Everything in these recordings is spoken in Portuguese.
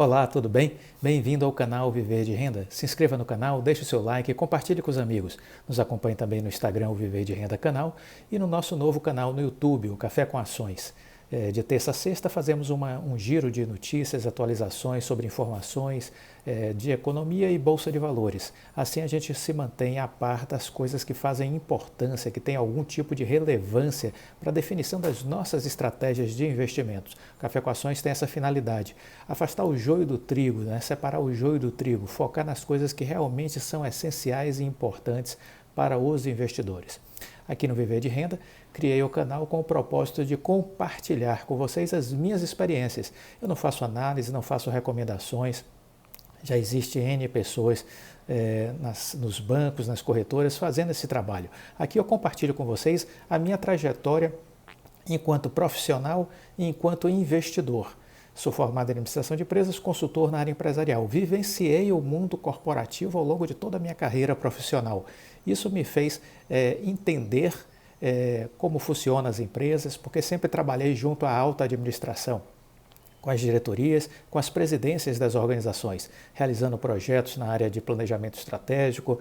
Olá, tudo bem? Bem-vindo ao canal Viver de Renda. Se inscreva no canal, deixe o seu like e compartilhe com os amigos. Nos acompanhe também no Instagram, o Viver de Renda Canal, e no nosso novo canal no YouTube, o Café com Ações. De terça a sexta fazemos um giro de notícias, atualizações sobre informações de economia e bolsa de valores. Assim a gente se mantém a par das coisas que fazem importância, que têm algum tipo de relevância para a definição das nossas estratégias de investimentos. O Café com Ações tem essa finalidade: afastar o joio do trigo, separar o joio do trigo, focar nas coisas que realmente são essenciais e importantes para os investidores. Aqui no Viver de Renda, criei o canal com o propósito de compartilhar com vocês as minhas experiências. Eu não faço análise, não faço recomendações. Já existe N pessoas nos bancos, nas corretoras, fazendo esse trabalho. Aqui eu compartilho com vocês a minha trajetória enquanto profissional e enquanto investidor. Sou formado em administração de empresas, consultor na área empresarial. Vivenciei o mundo corporativo ao longo de toda a minha carreira profissional. Isso me fez entender como funcionam as empresas, porque sempre trabalhei junto à alta administração, com as diretorias, com as presidências das organizações, realizando projetos na área de planejamento estratégico,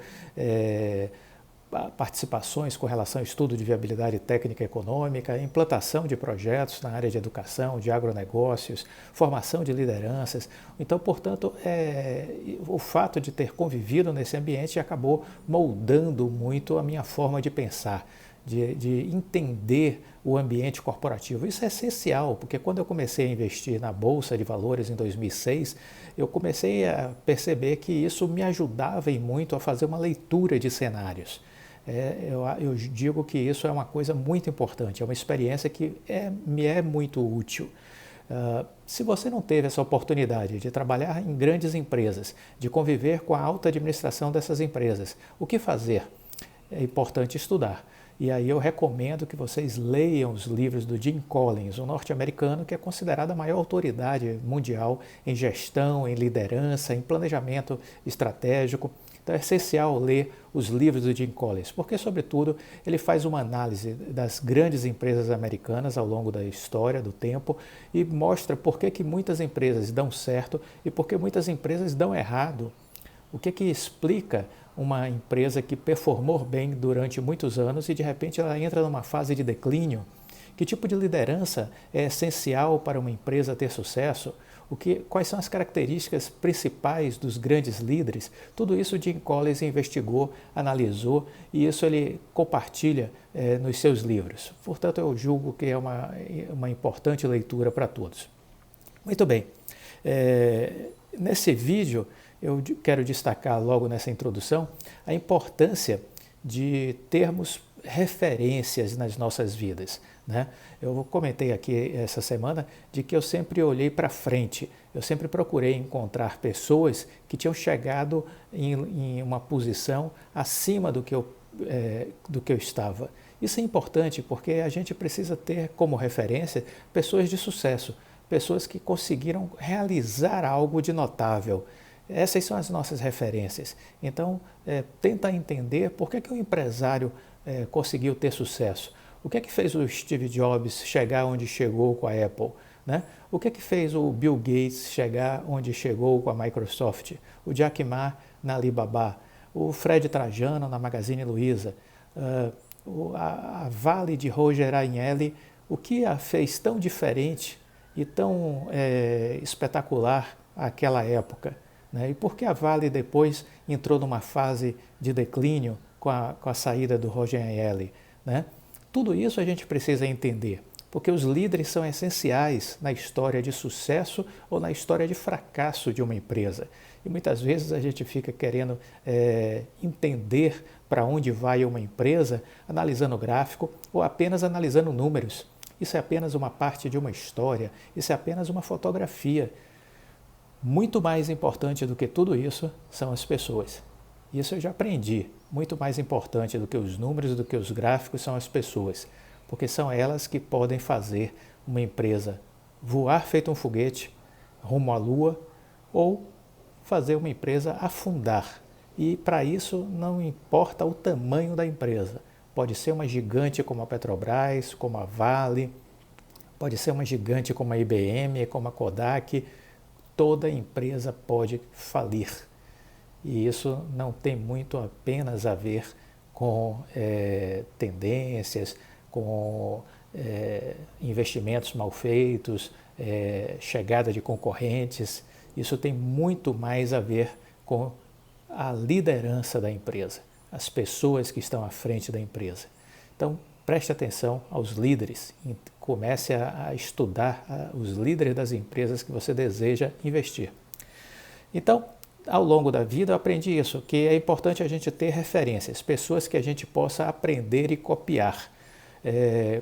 participações com relação ao estudo de viabilidade técnica e econômica, implantação de projetos na área de educação, de agronegócios, formação de lideranças. Então, portanto, o fato de ter convivido nesse ambiente acabou moldando muito a minha forma de pensar, de entender o ambiente corporativo. Isso é essencial, porque quando eu comecei a investir na Bolsa de Valores em 2006, eu comecei a perceber que isso me ajudava e muito a fazer uma leitura de cenários. Eu digo que isso é uma coisa muito importante, é uma experiência que me é muito útil. Se você não teve essa oportunidade de trabalhar em grandes empresas, de conviver com a alta administração dessas empresas, o que fazer? É importante estudar. E aí eu recomendo que vocês leiam os livros do Jim Collins, um norte-americano que é considerado a maior autoridade mundial em gestão, em liderança, em planejamento estratégico. Então é essencial ler os livros do Jim Collins, porque, sobretudo, ele faz uma análise das grandes empresas americanas ao longo da história, do tempo, e mostra por que muitas empresas dão certo e por que muitas empresas dão errado. O que explica uma empresa que performou bem durante muitos anos e, de repente, ela entra numa fase de declínio? Que tipo de liderança é essencial para uma empresa ter sucesso? Quais são as características principais dos grandes líderes? Tudo isso Jim Collins investigou, analisou e isso ele compartilha nos seus livros. Portanto, eu julgo que é uma importante leitura para todos. Muito bem. Nesse vídeo, eu quero destacar logo nessa introdução a importância de termos referências nas nossas vidas. Eu comentei aqui essa semana de que eu sempre olhei para frente, eu sempre procurei encontrar pessoas que tinham chegado em uma posição acima do que eu estava. Isso é importante porque a gente precisa ter como referência pessoas de sucesso, pessoas que conseguiram realizar algo de notável. Essas são as nossas referências. Então, tenta entender por que o empresário conseguiu ter sucesso. O que fez o Steve Jobs chegar onde chegou com a Apple? O que fez o Bill Gates chegar onde chegou com a Microsoft? O Jack Ma na Alibaba? O Fred Trajano na Magazine Luiza? A Vale de Roger Agnelli, o que a fez tão diferente e tão espetacular àquela época? E por que a Vale depois entrou numa fase de declínio com a saída do Roger Agnelli? Tudo isso a gente precisa entender, porque os líderes são essenciais na história de sucesso ou na história de fracasso de uma empresa. E muitas vezes a gente fica querendo entender para onde vai uma empresa analisando gráfico ou apenas analisando números. Isso é apenas uma parte de uma história, isso é apenas uma fotografia. Muito mais importante do que tudo isso são as pessoas. Isso eu já aprendi. Muito mais importante do que os números, do que os gráficos, são as pessoas, porque são elas que podem fazer uma empresa voar feito um foguete rumo à Lua ou fazer uma empresa afundar. E para isso não importa o tamanho da empresa. Pode ser uma gigante como a Petrobras, como a Vale, pode ser uma gigante como a IBM, como a Kodak. toda empresa pode falir. E isso não tem muito apenas a ver com tendências, com investimentos mal feitos, chegada de concorrentes. Isso tem muito mais a ver com a liderança da empresa, as pessoas que estão à frente da empresa. Então, preste atenção aos líderes, comece a estudar os líderes das empresas que você deseja investir. Então, ao longo da vida eu aprendi isso, que é importante a gente ter referências, pessoas que a gente possa aprender e copiar.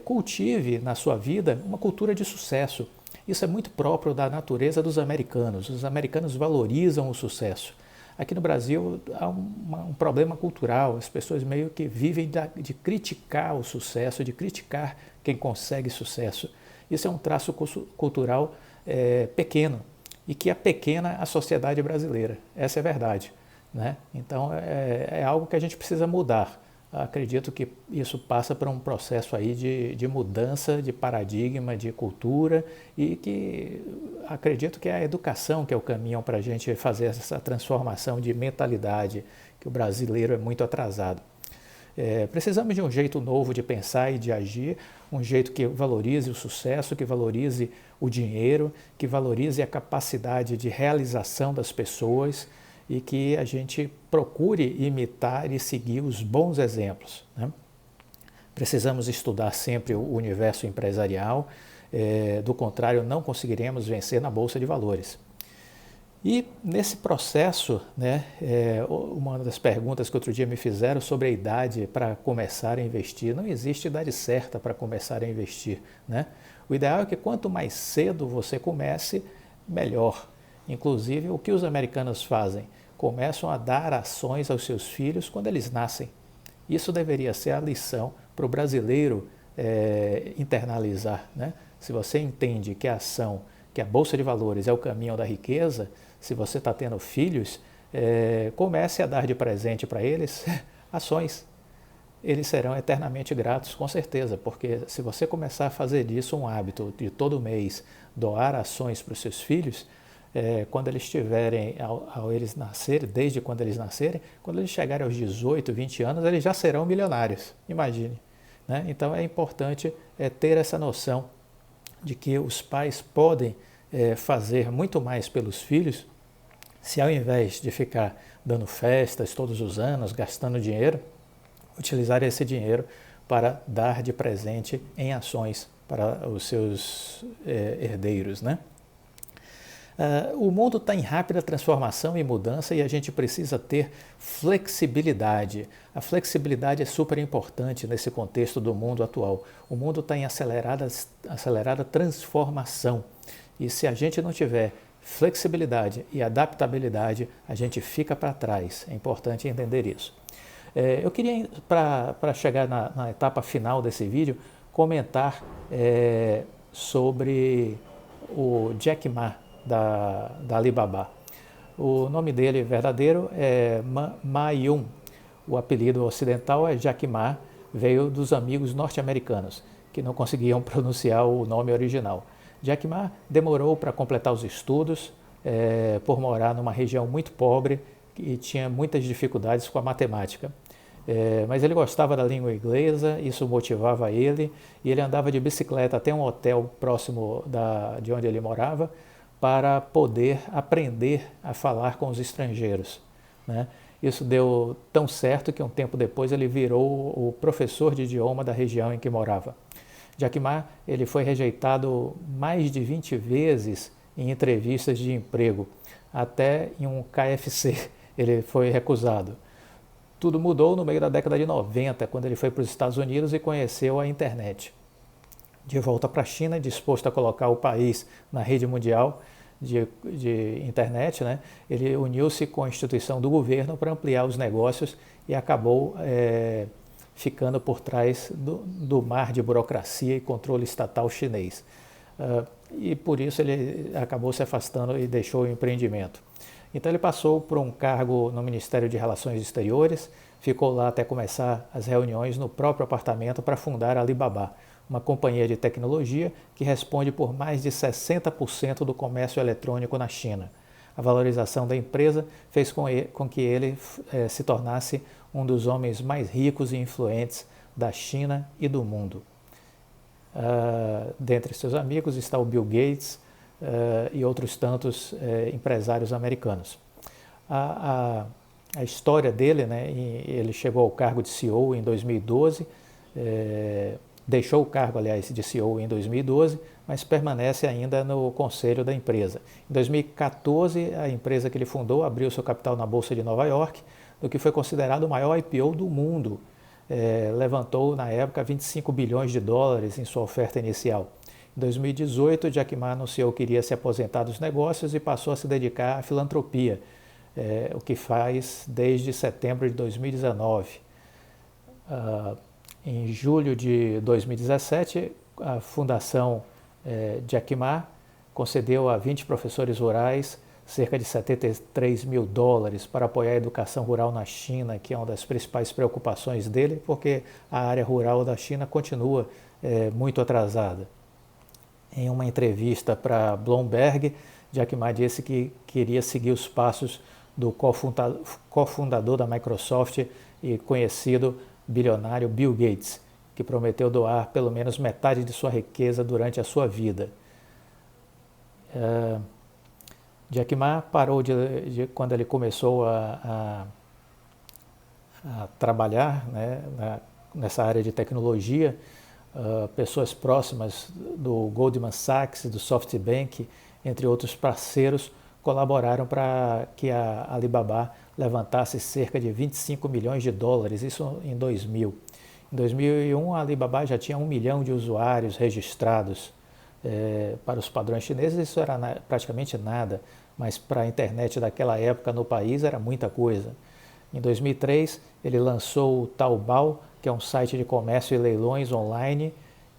Cultive na sua vida uma cultura de sucesso. Isso é muito próprio da natureza dos americanos. Os americanos valorizam o sucesso. Aqui no Brasil há um problema cultural, as pessoas meio que vivem de criticar o sucesso, de criticar quem consegue sucesso. Isso é um traço cultural pequeno e que apequena a sociedade brasileira. Essa é a verdade, né? Então é algo que a gente precisa mudar. Acredito que isso passa por um processo aí de mudança de paradigma, de cultura, e que acredito que é a educação que é o caminho para a gente fazer essa transformação de mentalidade, que o brasileiro é muito atrasado. Precisamos de um jeito novo de pensar e de agir, um jeito que valorize o sucesso, que valorize o dinheiro, que valorize a capacidade de realização das pessoas, e que a gente procure imitar e seguir os bons exemplos, né? Precisamos estudar sempre o universo empresarial, do contrário não conseguiremos vencer na Bolsa de Valores. E nesse processo, né, uma das perguntas que outro dia me fizeram sobre a idade para começar a investir, não existe idade certa para começar a investir, né? O ideal é que quanto mais cedo você comece, melhor. Inclusive, o que os americanos fazem? Começam a dar ações aos seus filhos quando eles nascem. Isso deveria ser a lição para o brasileiro internalizar, né? Se você entende que a ação, que a Bolsa de Valores é o caminho da riqueza, se você está tendo filhos, comece a dar de presente para eles ações. Eles serão eternamente gratos, com certeza, porque se você começar a fazer disso um hábito de todo mês doar ações para os seus filhos, quando eles tiverem, ao eles nascerem, desde quando eles nascerem, quando eles chegarem aos 18, 20 anos, eles já serão milionários, imagine, né? Então é importante ter essa noção de que os pais podem fazer muito mais pelos filhos se, ao invés de ficar dando festas todos os anos, gastando dinheiro, utilizar esse dinheiro para dar de presente em ações para os seus herdeiros, né? O mundo está em rápida transformação e mudança e a gente precisa ter flexibilidade. A flexibilidade é super importante nesse contexto do mundo atual. O mundo está em acelerada transformação e se a gente não tiver flexibilidade e adaptabilidade, a gente fica para trás. É importante entender isso. Eu queria, para chegar na etapa final desse vídeo, comentar sobre o Jack Ma, da Alibaba. O nome dele verdadeiro é Ma Yun. O apelido ocidental é Jack Ma, veio dos amigos norte-americanos, que não conseguiam pronunciar o nome original. Jack Ma demorou para completar os estudos, por morar numa região muito pobre e tinha muitas dificuldades com a matemática. Mas ele gostava da língua inglesa, isso motivava ele, e ele andava de bicicleta até um hotel próximo de onde ele morava, para poder aprender a falar com os estrangeiros, né? Isso deu tão certo que um tempo depois ele virou o professor de idioma da região em que morava. Jack Ma, ele foi rejeitado mais de 20 vezes em entrevistas de emprego, até em um KFC ele foi recusado. Tudo mudou no meio da década de 90, quando ele foi para os Estados Unidos e conheceu a internet. De volta para a China, disposto a colocar o país na rede mundial de internet, né? Ele uniu-se com a instituição do governo para ampliar os negócios e acabou ficando por trás do mar de burocracia e controle estatal chinês. E por isso ele acabou se afastando e deixou o empreendimento. Então ele passou por um cargo no Ministério de Relações Exteriores, ficou lá até começar as reuniões no próprio apartamento para fundar a Alibaba, uma companhia de tecnologia que responde por mais de 60% do comércio eletrônico na China. A valorização da empresa fez com que ele se tornasse um dos homens mais ricos e influentes da China e do mundo. Dentre seus amigos está o Bill Gates e outros tantos empresários americanos. A história dele, né, ele chegou ao cargo de CEO em 2012, deixou o cargo, aliás, de CEO em 2012, mas permanece ainda no conselho da empresa. Em 2014, a empresa que ele fundou abriu seu capital na Bolsa de Nova York, no que foi considerado o maior IPO do mundo. Levantou, na época, 25 bilhões de dólares em sua oferta inicial. Em 2018, Jack Ma anunciou que iria se aposentar dos negócios e passou a se dedicar à filantropia, o que faz desde setembro de 2019. Em julho de 2017, a Fundação Jack Ma concedeu a 20 professores rurais cerca de 73 mil dólares para apoiar a educação rural na China, que é uma das principais preocupações dele, porque a área rural da China continua muito atrasada. Em uma entrevista para Bloomberg, Jack Ma disse que queria seguir os passos do cofundador da Microsoft e conhecido bilionário Bill Gates, que prometeu doar pelo menos metade de sua riqueza durante a sua vida. Jack Ma parou quando ele começou a trabalhar, né, nessa área de tecnologia. Pessoas próximas do Goldman Sachs, do SoftBank, entre outros parceiros, colaboraram para que a Alibaba levantasse cerca de 25 milhões de dólares, isso em 2000. Em 2001, a Alibaba já tinha 1 milhão de usuários registrados. Para os padrões chineses isso era praticamente nada, mas para a internet daquela época no país era muita coisa. Em 2003, ele lançou o Taobao, que é um site de comércio e leilões online,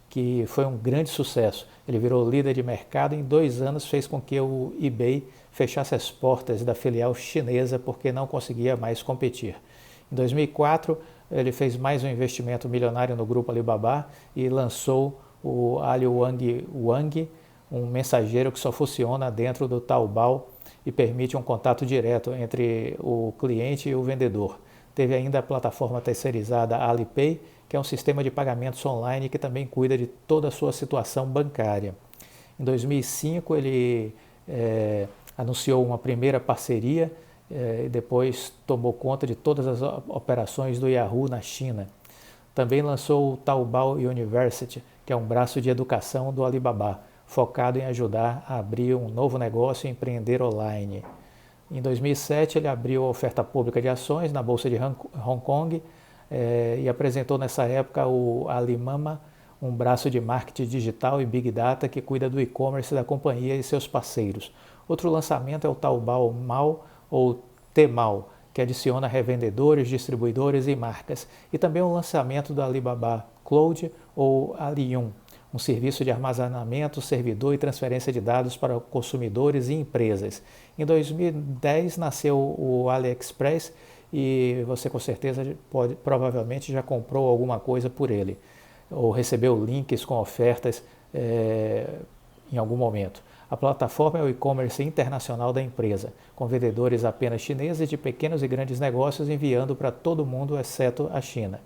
que foi um grande sucesso. Ele virou líder de mercado e em 2 anos fez com que o eBay fechasse as portas da filial chinesa porque não conseguia mais competir. Em 2004, ele fez mais um investimento milionário no grupo Alibaba e lançou o Aliwang Wang, um mensageiro que só funciona dentro do Taobao e permite um contato direto entre o cliente e o vendedor. Teve ainda a plataforma terceirizada Alipay, que é um sistema de pagamentos online que também cuida de toda a sua situação bancária. Em 2005, ele anunciou uma primeira parceria e depois tomou conta de todas as operações do Yahoo na China. Também lançou o Taobao University, que é um braço de educação do Alibaba, focado em ajudar a abrir um novo negócio e empreender online. Em 2007, ele abriu a oferta pública de ações na Bolsa de Hong Kong e apresentou nessa época o Alimama, um braço de marketing digital e Big Data que cuida do e-commerce da companhia e seus parceiros. Outro lançamento é o Taobao Mall ou Tmall, que adiciona revendedores, distribuidores e marcas, e também o lançamento do Alibaba Cloud ou Aliyun, um serviço de armazenamento, servidor e transferência de dados para consumidores e empresas. Em 2010 nasceu o AliExpress e você com certeza provavelmente já comprou alguma coisa por ele, ou recebeu links com ofertas em algum momento. A plataforma é o e-commerce internacional da empresa, com vendedores apenas chineses de pequenos e grandes negócios enviando para todo mundo, exceto a China.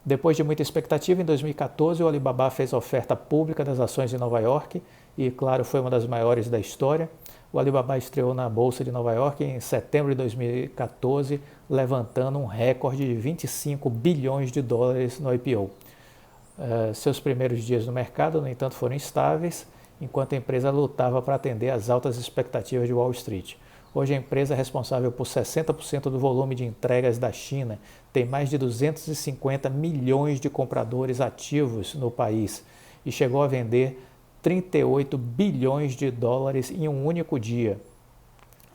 Depois de muita expectativa, em 2014 o Alibaba fez a oferta pública das ações de Nova York e, claro, foi uma das maiores da história. O Alibaba estreou na Bolsa de Nova York em setembro de 2014, levantando um recorde de 25 bilhões de dólares no IPO. Seus primeiros dias no mercado, no entanto, foram instáveis, enquanto a empresa lutava para atender às altas expectativas de Wall Street. Hoje a empresa é responsável por 60% do volume de entregas da China, tem mais de 250 milhões de compradores ativos no país e chegou a vender 38 bilhões de dólares em um único dia.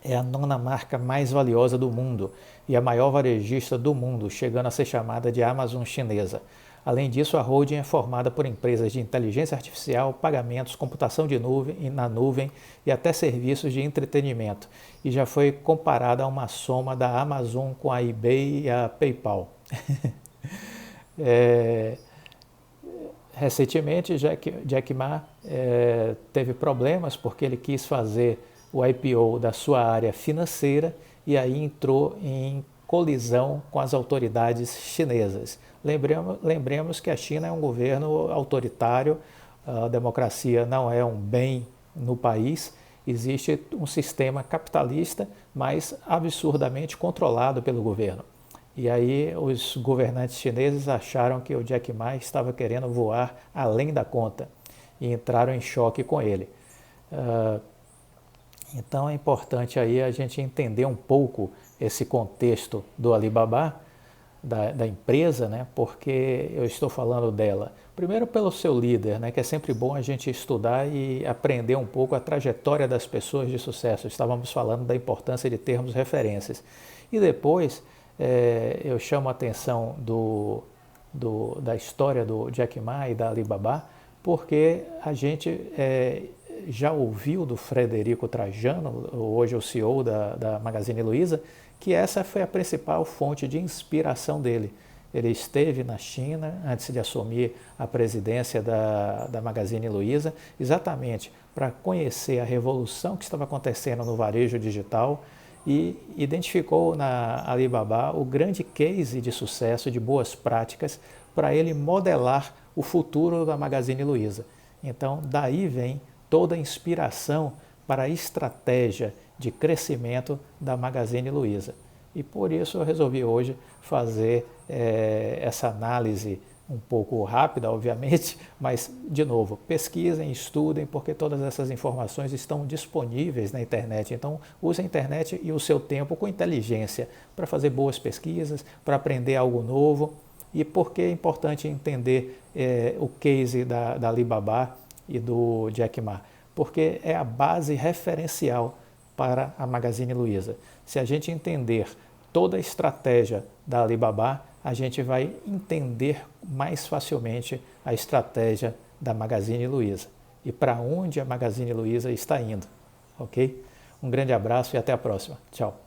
É a 9ª marca mais valiosa do mundo e a maior varejista do mundo, chegando a ser chamada de Amazon chinesa. Além disso, a holding é formada por empresas de inteligência artificial, pagamentos, computação na nuvem e até serviços de entretenimento, e já foi comparada a uma soma da Amazon com a eBay e a PayPal. Recentemente, Jack Ma teve problemas porque ele quis fazer o IPO da sua área financeira e aí entrou em colisão com as autoridades chinesas. Lembremos que a China é um governo autoritário, a democracia não é um bem no país, existe um sistema capitalista, mas absurdamente controlado pelo governo. E aí os governantes chineses acharam que o Jack Ma estava querendo voar além da conta e entraram em choque com ele. Então é importante aí a gente entender um pouco esse contexto do Alibaba, da empresa, né? Porque eu estou falando dela. Primeiro pelo seu líder, né? Que é sempre bom a gente estudar e aprender um pouco a trajetória das pessoas de sucesso. Estávamos falando da importância de termos referências. E depois eu chamo a atenção da história do Jack Ma e da Alibaba, porque a gente já ouviu do Frederico Trajano, hoje o CEO da Magazine Luiza, que essa foi a principal fonte de inspiração dele. Ele esteve na China antes de assumir a presidência da Magazine Luiza, exatamente para conhecer a revolução que estava acontecendo no varejo digital e identificou na Alibaba o grande case de sucesso, de boas práticas, para ele modelar o futuro da Magazine Luiza. Então, daí vem toda a inspiração para a estratégia de crescimento da Magazine Luiza. E por isso eu resolvi hoje fazer essa análise um pouco rápida, obviamente, mas, de novo, pesquisem, estudem, porque todas essas informações estão disponíveis na internet. Então, use a internet e o seu tempo com inteligência para fazer boas pesquisas, para aprender algo novo. E por que é importante entender o case da Alibaba e do Jack Ma? Porque é a base referencial para a Magazine Luiza. Se a gente entender toda a estratégia da Alibaba, a gente vai entender mais facilmente a estratégia da Magazine Luiza e para onde a Magazine Luiza está indo, ok? Um grande abraço e até a próxima. Tchau.